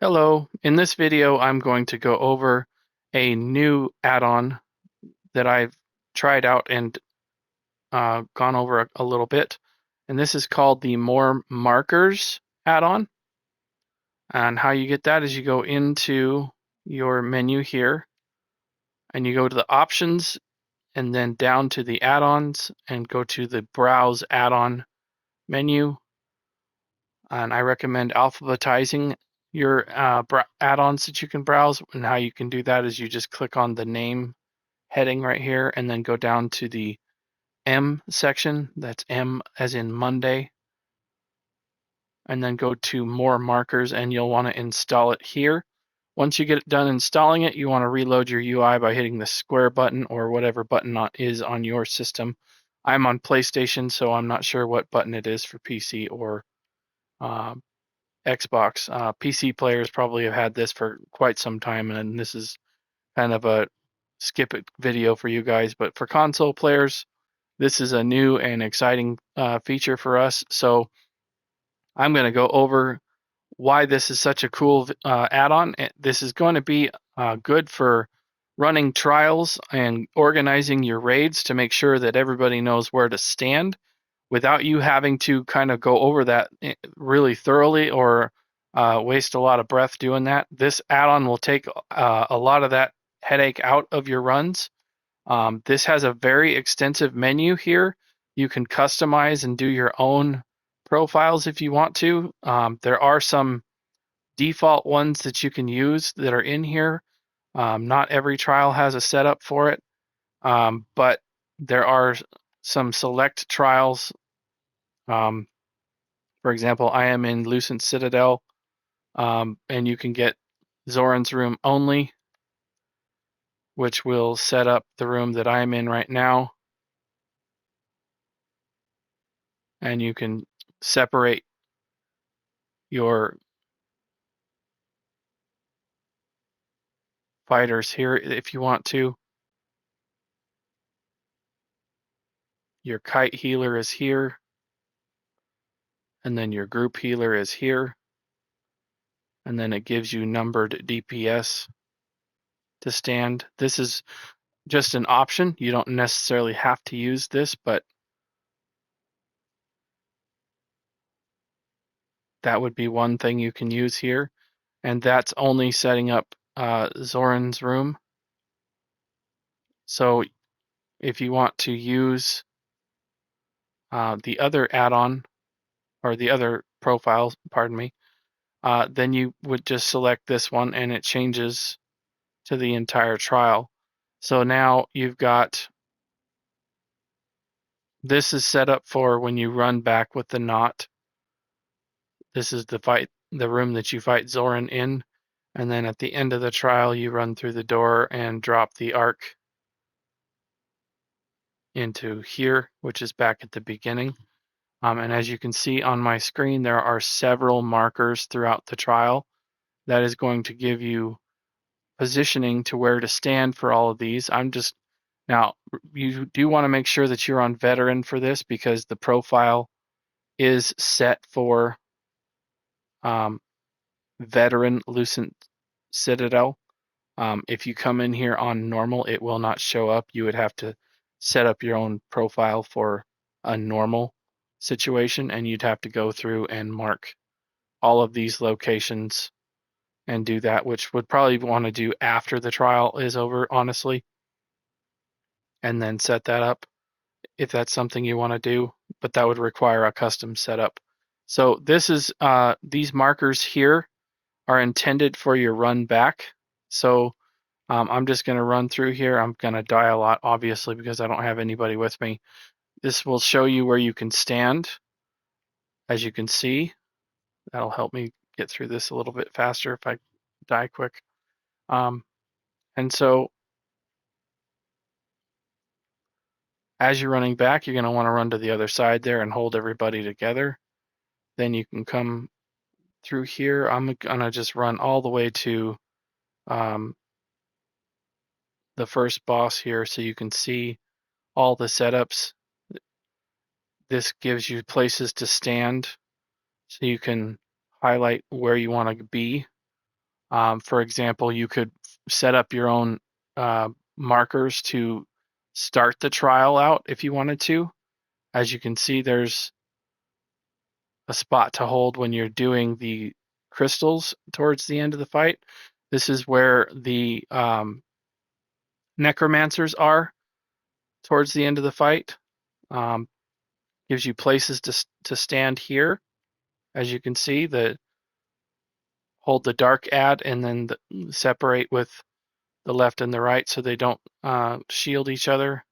Hello, in this video I'm going to go over a new add-on that I've tried out and gone over a little bit. And this is called the More Markers add-on. And how you get that is you go into your menu here and you go to the options and then down to the add-ons and go to the Browse add-on menu. And I recommend alphabetizing your add-ons that you can browse. And how you can do that is you just click on the name heading right here and then go down to the M section. That's M as in Monday. And then go to More Markers and you'll want to install it here. Once you get done installing it, you want to reload your UI by hitting the square button or whatever button is on your system. I'm on PlayStation, so I'm not sure what button it is for PC or Xbox. PC players probably have had this for quite some time, and this is kind of a skip it video for you guys. But for console players, this is a new and exciting feature for us. So I'm going to go over why this is such a cool add-on. This is going to be good for running trials and organizing your raids to make sure that everybody knows where to stand without you having to kind of go over that really thoroughly or waste a lot of breath doing that. This add-on will take a lot of that headache out of your runs. This has a very extensive menu here. You can customize and do your own profiles if you want to. There are some default ones that you can use that are in here. Not every trial has a setup for it, but there are some select trials. For example, I am in Lucent Citadel, and you can get Zoran's room only, which will set up the room that I'm in right now. And you can separate your fighters here if you want to. Your kite healer is here, and then your group healer is here, and then it gives you numbered DPS to stand. This is just an option. You don't necessarily have to use this, but that would be one thing you can use here. And that's only setting up Zoran's room. So if you want to use the other add-on or the other profile, pardon me, then you would just select this one and it changes to the entire trial. So now you've got, this is set up for when you run back with the knot. This is the room that you fight Zoran in. And then at the end of the trial, you run through the door and drop the arc into here, which is back at the beginning. And as you can see on my screen, there are several markers throughout the trial that is going to give you positioning to where to stand for all of these. Now, you do want to make sure that you're on veteran for this because the profile is set for veteran Lucent Citadel. If you come in here on normal, it will not show up. You would have to set up your own profile for a normal situation, and you'd have to go through and mark all of these locations and do that, which would probably want to do after the trial is over, honestly, and then set that up if that's something you want to do, but that would require a custom setup. So this is these markers here are intended for your run back. So I'm just going to run through here. I'm going to die a lot, obviously, because I don't have anybody with me. This will show you where you can stand. As you can see, that'll help me get through this a little bit faster if I die quick. And so as you're running back, you're going to want to run to the other side there and hold everybody together. Then you can come through here. I'm going to just run all the way to the first boss here so you can see all the setups. This gives you places to stand so you can highlight where you want to be. For example, you could set up your own markers to start the trial out if you wanted to. As you can see, there's a spot to hold when you're doing the crystals towards the end of the fight. This is where the necromancers are towards the end of the fight. Gives you places to stand here. As you can see, hold the dark add and then separate with the left and the right so they don't shield each other.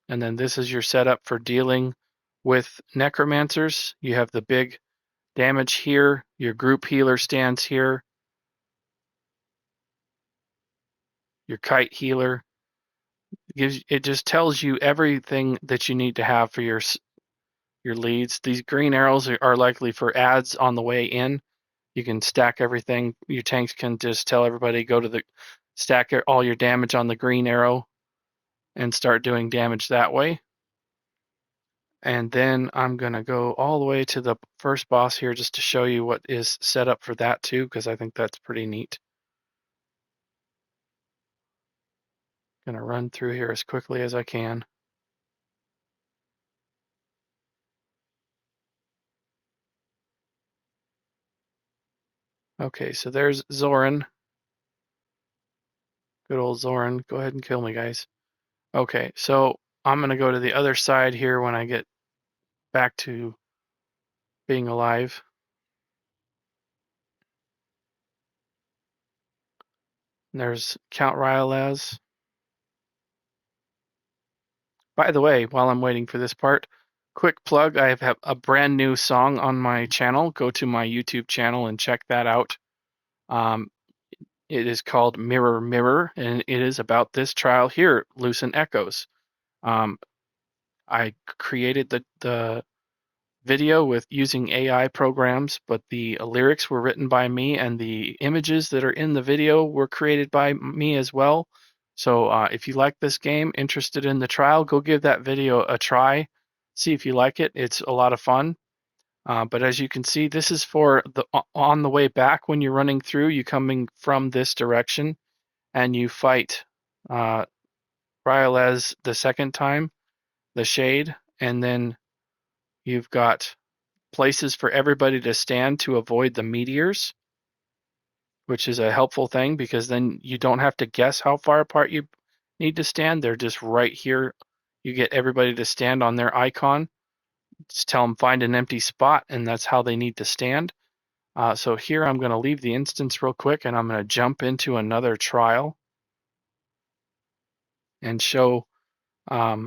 And then this is your setup for dealing with necromancers. You have the big damage here. Your group healer stands here. Your kite healer. It just tells you everything that you need to have for your leads. These green arrows are likely for adds on the way in. You can stack everything. Your tanks can just tell everybody go to the stack all your damage on the green arrow and start doing damage that way. And then I'm going to go all the way to the first boss here just to show you what is set up for that too, because I think that's pretty neat. Going to run through here as quickly as I can. Okay, so there's Zoran. Good old Zoran. Go ahead and kill me, guys. Okay, so I'm going to go to the other side here when I get back to being alive. And there's Count Rylaz. By the way, while I'm waiting for this part, quick plug, I have a brand new song on my channel. Go to my YouTube channel and check that out. It is called Mirror Mirror, and it is about this trial here, Lucent Echoes. I created the video with using AI programs, but the lyrics were written by me, and the images that are in the video were created by me as well. So if you like this game, interested in the trial, go give that video a try. See if you like it. It's a lot of fun. But as you can see, this is for on the way back when you're running through, you coming from this direction, and you fight Rylez the second time, the Shade, and then you've got places for everybody to stand to avoid the meteors, which is a helpful thing because then you don't have to guess how far apart you need to stand. They're just right here. You get everybody to stand on their icon. Just tell them find an empty spot, and that's how they need to stand. So here I'm going to leave the instance real quick, and I'm going to jump into another trial and show. I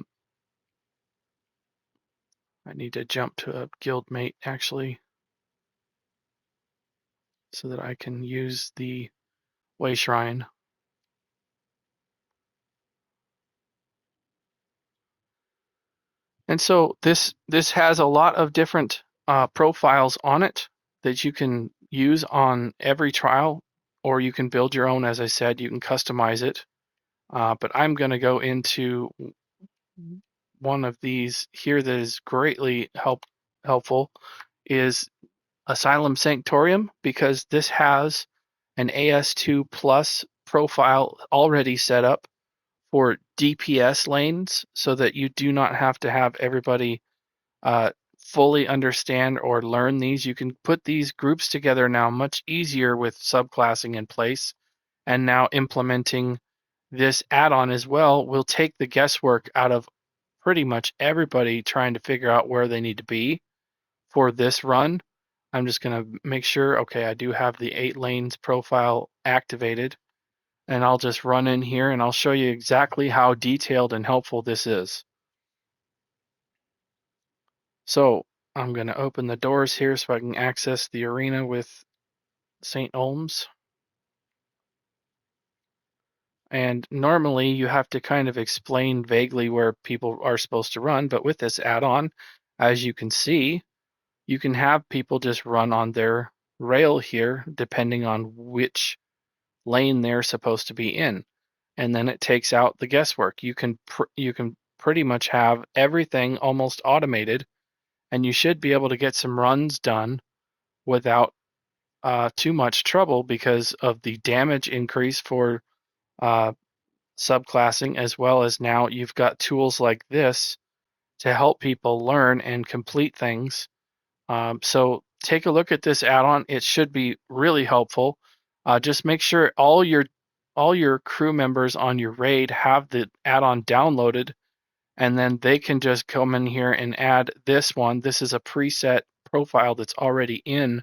need to jump to a guild mate actually, so that I can use the way shrine. And so this has a lot of different profiles on it that you can use on every trial, or you can build your own. As I said, you can customize it. But I'm going to go into one of these here that is greatly helpful is Asylum Sanctorum, because this has an AS2 plus profile already set up for DPS lanes so that you do not have to have everybody fully understand or learn these. You can put these groups together now much easier with subclassing in place, and now implementing this add-on as well will take the guesswork out of pretty much everybody trying to figure out where they need to be for this run. I'm just going to make sure, okay, I do have the 8 lanes profile activated, and I'll just run in here and I'll show you exactly how detailed and helpful this is. So I'm going to open the doors here so I can access the arena with St. Olms. And normally you have to kind of explain vaguely where people are supposed to run, but with this add-on, as you can see, you can have people just run on their rail here depending on which lane they're supposed to be in. And then it takes out the guesswork. You can pretty much have everything almost automated, and you should be able to get some runs done without too much trouble because of the damage increase for subclassing, as well as now you've got tools like this to help people learn and complete things. So take a look at this add-on. It should be really helpful. Just make sure all your crew members on your raid have the add-on downloaded, and then they can just come in here and add this one. This is a preset profile that's already in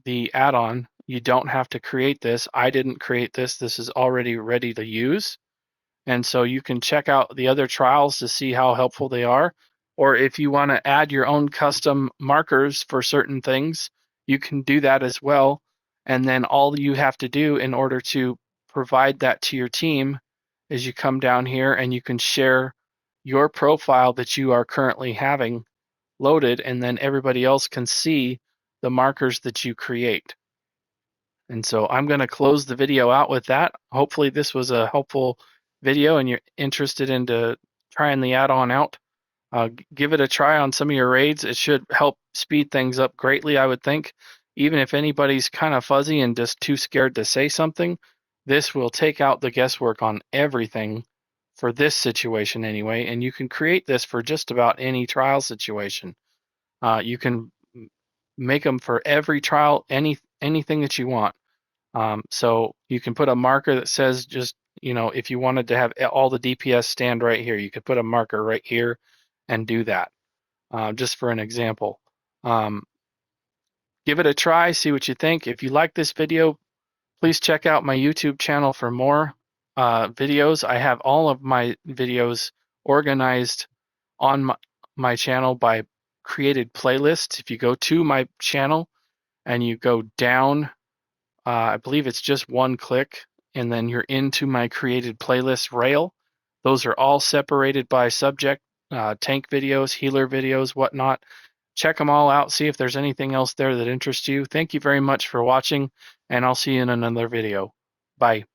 the add-on. You don't have to create this. I didn't create this. This is already ready to use. And so you can check out the other trials to see how helpful they are. Or if you want to add your own custom markers for certain things, you can do that as well. And then all you have to do in order to provide that to your team is you come down here and you can share your profile that you are currently having loaded, and then everybody else can see the markers that you create. And so I'm going to close the video out with that. Hopefully this was a helpful video and you're interested into trying the add-on out. Give it a try on some of your raids. It should help speed things up greatly, I would think. Even if anybody's kind of fuzzy and just too scared to say something, this will take out the guesswork on everything for this situation anyway. And you can create this for just about any trial situation. You can make them for every trial, anything that you want. So you can put a marker that says just, if you wanted to have all the DPS stand right here, you could put a marker right here and do that, just for an example. Give it a try, see what you think. If you like this video, please check out my YouTube channel for more videos. I have all of my videos organized on my channel by created playlists. If you go to my channel and you go down, I believe it's just one click, and then you're into my created playlist rail. Those are all separated by subject, tank videos, healer videos, whatnot. Check them all out, see if there's anything else there that interests you. Thank you very much for watching, and I'll see you in another video. Bye.